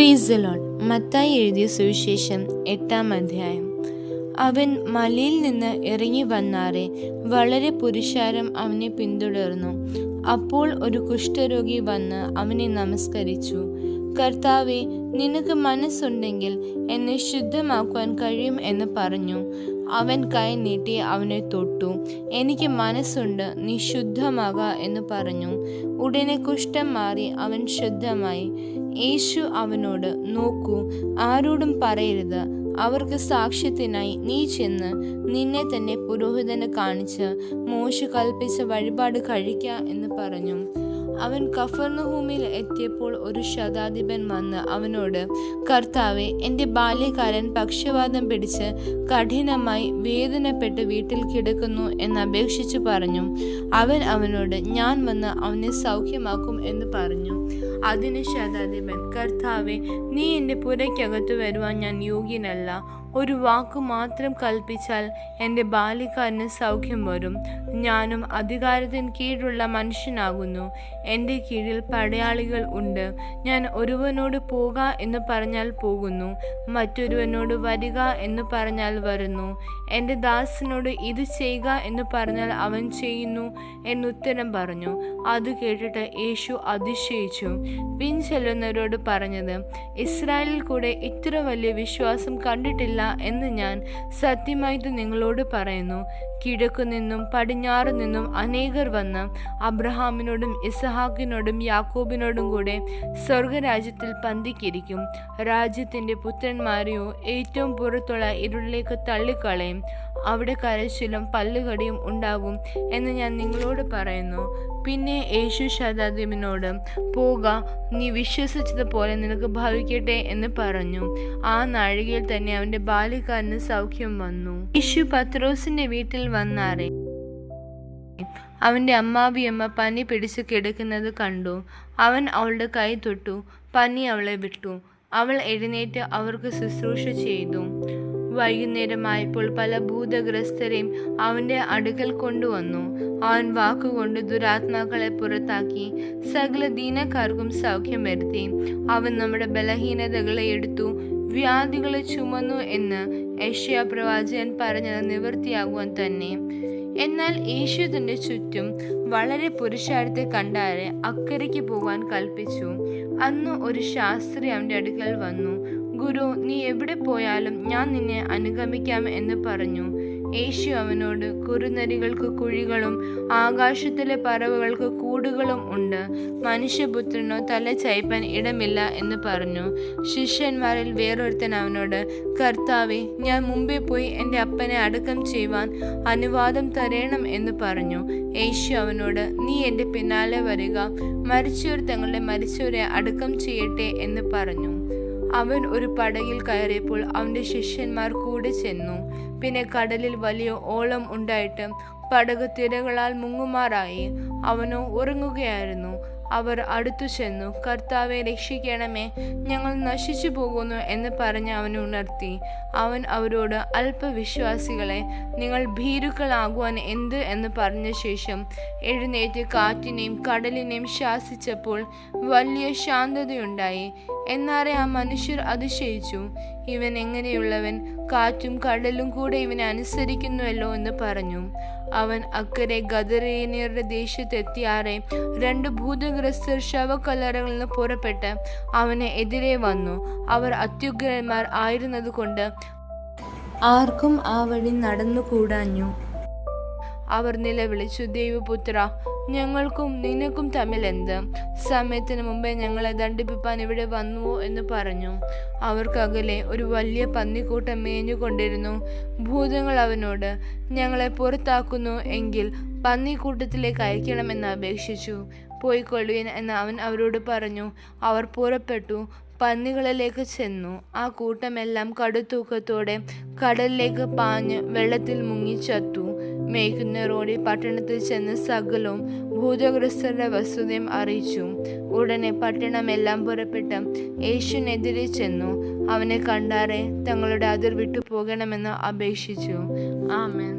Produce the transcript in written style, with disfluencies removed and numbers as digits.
Praise the Lord. Mathai എഴുതിയ സുവിശേഷം 8-ാം അധ്യായം. അവൻ മലയിൽ നിന്ന് ഇറങ്ങി വന്നാറെ വളരെ പുരുഷാരം അവനെ പിന്തുടർന്നു. അപ്പോൾ ഒരു കുഷ്ഠരോഗി വന്ന് അവനെ നമസ്കരിച്ചു. കർത്താവേ, നിനക്ക് മനസ്സുണ്ടെങ്കിൽ എന്നെ ശുദ്ധമാക്കുവാൻ കഴിയും എന്ന് പറഞ്ഞു. അവൻ കൈ നീട്ടി അവനെ തൊട്ടു. എനിക്ക് മനസ്സുണ്ട്, നീ ശുദ്ധമാക എന്ന് പറഞ്ഞു. ഉടനെ കുഷ്ഠം മാറി അവൻ ശുദ്ധമായി. യേശു അവനോട്, നോക്കൂ, ആരോടും പറയരുത്. അവർക്ക് സാക്ഷ്യത്തിനായി നീ ചെന്ന് നിന്നെ തന്നെ പുരോഹിതന് കാണിച്ച് മോശെ കൽപ്പിച്ച വഴിപാട് കഴിക്ക എന്ന് പറഞ്ഞു. അവൻ കഫർന്നഹൂമിൽ എത്തിയപ്പോൾ ഒരു ശതാധിപൻ വന്ന് അവനോട്, കർത്താവെ, എൻ്റെ ബാല്യക്കാരൻ പക്ഷവാതം പിടിച്ച് കഠിനമായി വേദനപ്പെട്ട് വീട്ടിൽ കിടക്കുന്നു എന്നപേക്ഷിച്ചു പറഞ്ഞു. അവൻ അവനോട്, ഞാൻ വന്ന് അവനെ സൗഖ്യമാക്കും എന്ന് പറഞ്ഞു. അതിന് ശതാധിപൻ, കർത്താവെ, നീ എൻ്റെ പുരയ്ക്കകത്തു വരുവാൻ ഞാൻ യോഗ്യനല്ല. ഒരു വാക്കു മാത്രം കൽപ്പിച്ചാൽ എൻ്റെ ബാല്യക്കാരന് സൗഖ്യം വരും. ഞാനും അധികാരത്തിന് കീഴിലുള്ള മനുഷ്യനാകുന്നു. എൻ്റെ കീഴിൽ പടയാളികൾ ഉണ്ട്. ഞാൻ ഒരുവനോട് പോക എന്ന് പറഞ്ഞാൽ പോകുന്നു, മറ്റൊരുവനോട് വരിക എന്ന് പറഞ്ഞാൽ വരുന്നു. എൻ്റെ ദാസനോട് ഇത് ചെയ്യുക എന്ന് പറഞ്ഞാൽ അവൻ ചെയ്യുന്നു എന്നുത്തരം പറഞ്ഞു. അത് കേട്ടിട്ട് യേശു അതിശയിച്ചു. പിൻചെല്ലുന്നവരോട് പറഞ്ഞത്, ഇസ്രായേലിൽ കൂടെ ഇത്ര വലിയ വിശ്വാസം കണ്ടിട്ടില്ല എന്ന് ഞാൻ സത്യമായിട്ട് നിങ്ങളോട് പറയുന്നു. കിഴക്കു നിന്നും പടിഞ്ഞാറ് നിന്നും അനേകർ വന്ന് അബ്രഹാമിനോടും ഇസഹാക്കിനോടും യാക്കോബിനോടും കൂടെ സ്വർഗരാജ്യത്തിൽ പന്തിക്കിരിക്കും. രാജ്യത്തിൻ്റെ പുത്രന്മാരെയോ ഏറ്റവും പുറത്തുള്ള ഇരുളിലേക്ക് തള്ളിക്കളയും. അവിടെ കരച്ചിലും പല്ലുകടിയും ഉണ്ടാകും എന്ന് ഞാൻ നിങ്ങളോട് പറയുന്നു. പിന്നെ യേശു ശതാധിപനോട്, പോക, നീ വിശ്വസിച്ചതുപോലെ നിനക്ക് ഭവിക്കട്ടെ എന്ന് പറഞ്ഞു. ആ നാഴികയിൽ തന്നെ അവൻ്റെ ബാല്യക്കാരന് സൗഖ്യം വന്നു. യേശു പത്രോസിന്റെ വീട്ടിൽ വന്നാറെ അവൻ്റെ അമ്മാവിയമ്മ പനി പിടിച്ച് കിടക്കുന്നത് കണ്ടു. അവൻ അവളുടെ കൈ തൊട്ടു. പനി അവളെ വിട്ടു. അവൾ എഴുന്നേറ്റ് അവർക്ക് ശുശ്രൂഷ ചെയ്തു. വൈകുന്നേരമായപ്പോൾ പല ഭൂതഗ്രസ്തരെയും അവൻ്റെ അടുക്കൽ കൊണ്ടുവന്നു. അവൻ വാക്കുകൊണ്ട് ദുരാത്മാക്കളെ പുറത്താക്കി സകല ദീനക്കാർക്കും സൗഖ്യം വരുത്തി. അവൻ നമ്മുടെ ബലഹീനതകളെ എടുത്തു വ്യാധികളെ ചുമന്നു എന്ന് യെശയ്യാ പ്രവാചകൻ പറഞ്ഞത് നിവൃത്തിയാകുവാൻ തന്നെ. എന്നാൽ യേശു തൻ്റെ ചുറ്റും വളരെ പുരുഷാരത്തെ കണ്ടാരെ അക്കരയ്ക്ക് പോകാൻ കൽപ്പിച്ചു. അന്ന് ഒരു ശാസ്ത്രി അവൻ്റെ അടുക്കൽ വന്നു. ഗുരു, നീ എവിടെ പോയാലും ഞാൻ നിന്നെ അനുഗമിക്കാം എന്ന് പറഞ്ഞു. യേശു അവനോട്, കുറുനരികൾക്ക് കുഴികളും ആകാശത്തിലെ പറവകൾക്ക് കൂടുകളും ഉണ്ട്, മനുഷ്യപുത്രനോ തല ചായ്പാൻ ഇടമില്ല എന്ന് പറഞ്ഞു. ശിഷ്യന്മാരിൽ വേറൊരുത്തൻ അവനോട്, കർത്താവെ, ഞാൻ മുമ്പേ പോയി എൻ്റെ അപ്പനെ അടക്കം ചെയ്യുവാൻ അനുവാദം തരേണം എന്ന് പറഞ്ഞു. യേശു അവനോട്, നീ എൻ്റെ പിന്നാലെ വരിക, മരിച്ചവർ തങ്ങളുടെ മരിച്ചവരെ അടക്കം ചെയ്യട്ടെ എന്ന് പറഞ്ഞു. അവൻ ഒരു പടകിൽ കയറിയപ്പോൾ അവൻ്റെ ശിഷ്യന്മാർ കൂടെ ചെന്നു. പിന്നെ കടലിൽ വലിയ ഓളം ഉണ്ടായിട്ട് പടക് തിരകളാൽ മുങ്ങുമാറായി. അവനോ ഉറങ്ങുകയായിരുന്നു. അവർ അടുത്തു ചെന്നു, കർത്താവെ, രക്ഷിക്കണമേ, ഞങ്ങൾ നശിച്ചു പോകുന്നു എന്ന് പറഞ്ഞ് അവനെ ഉണർത്തി. അവൻ അവരോട്, അല്പവിശ്വാസികളെ, നിങ്ങൾ ഭീരുക്കളാകുവാൻ എന്ത് എന്ന് പറഞ്ഞ ശേഷം എഴുന്നേറ്റ് കാറ്റിനെയും കടലിനെയും ശാസിച്ചപ്പോൾ വലിയ ശാന്തതയുണ്ടായി. എന്നാറെ ആ മനുഷ്യർ അതിശയിച്ചു. ഇവൻ എങ്ങനെയുള്ളവൻ, കാറ്റും കടലും കൂടെ ഇവനെ അനുസരിക്കുന്നുവല്ലോ എന്ന് പറഞ്ഞു. അവൻ അക്കരെ ഗദരേന്യരുടെ ദേശത്തെത്തിയാറെ 2 ഭൂതഗ്രസ്തർ ശവക്കല്ലറകളിൽ നിന്ന് പുറപ്പെട്ട് അവനെ എതിരെ വന്നു. അവർ അത്യുഗ്രന്മാർ ആയിരുന്നത് കൊണ്ട് ആർക്കും ആ വഴി നടന്നുകൂടാഞ്ഞു. അവർ നിലവിളിച്ചു, ദൈവപുത്ര, ഞങ്ങൾക്കും നിനക്കും തമ്മിൽ എന്ത്? സമയത്തിന് മുമ്പേ ഞങ്ങളെ ദണ്ഡിപ്പിപ്പാൻ ഇവിടെ വന്നുവോ എന്ന് പറഞ്ഞു. അവർക്കകലെ ഒരു വലിയ പന്നിക്കൂട്ടം മേഞ്ഞുകൊണ്ടിരുന്നു. ഭൂതങ്ങൾ അവനോട്, ഞങ്ങളെ പുറത്താക്കുന്നു എങ്കിൽ പന്നിക്കൂട്ടത്തിലേക്ക് അയക്കണമെന്ന് അപേക്ഷിച്ചു. പോയിക്കൊള്ളുവിൻ എന്ന് അവൻ അവരോട് പറഞ്ഞു. അവർ പുറപ്പെട്ടു പന്നികളിലേക്ക് ചെന്നു. ആ കൂട്ടമെല്ലാം കടുത്തൂക്കത്തോടെ കടലിലേക്ക് പാഞ്ഞ് വെള്ളത്തിൽ മുങ്ങി ചത്തു. മേയ്ക്കുന്നവരോട് പട്ടണത്തിൽ ചെന്ന് സകലവും ഭൂതഗ്രസ്തരുടെ വസ്തുതയും അറിയിച്ചു. ഉടനെ പട്ടണമെല്ലാം പുറപ്പെട്ട് യേശുവിനെതിരെ ചെന്നു. അവനെ കണ്ടാറെ തങ്ങളുടെ അതിർ വിട്ടു പോകണമെന്ന് അപേക്ഷിച്ചു. ആമേൻ.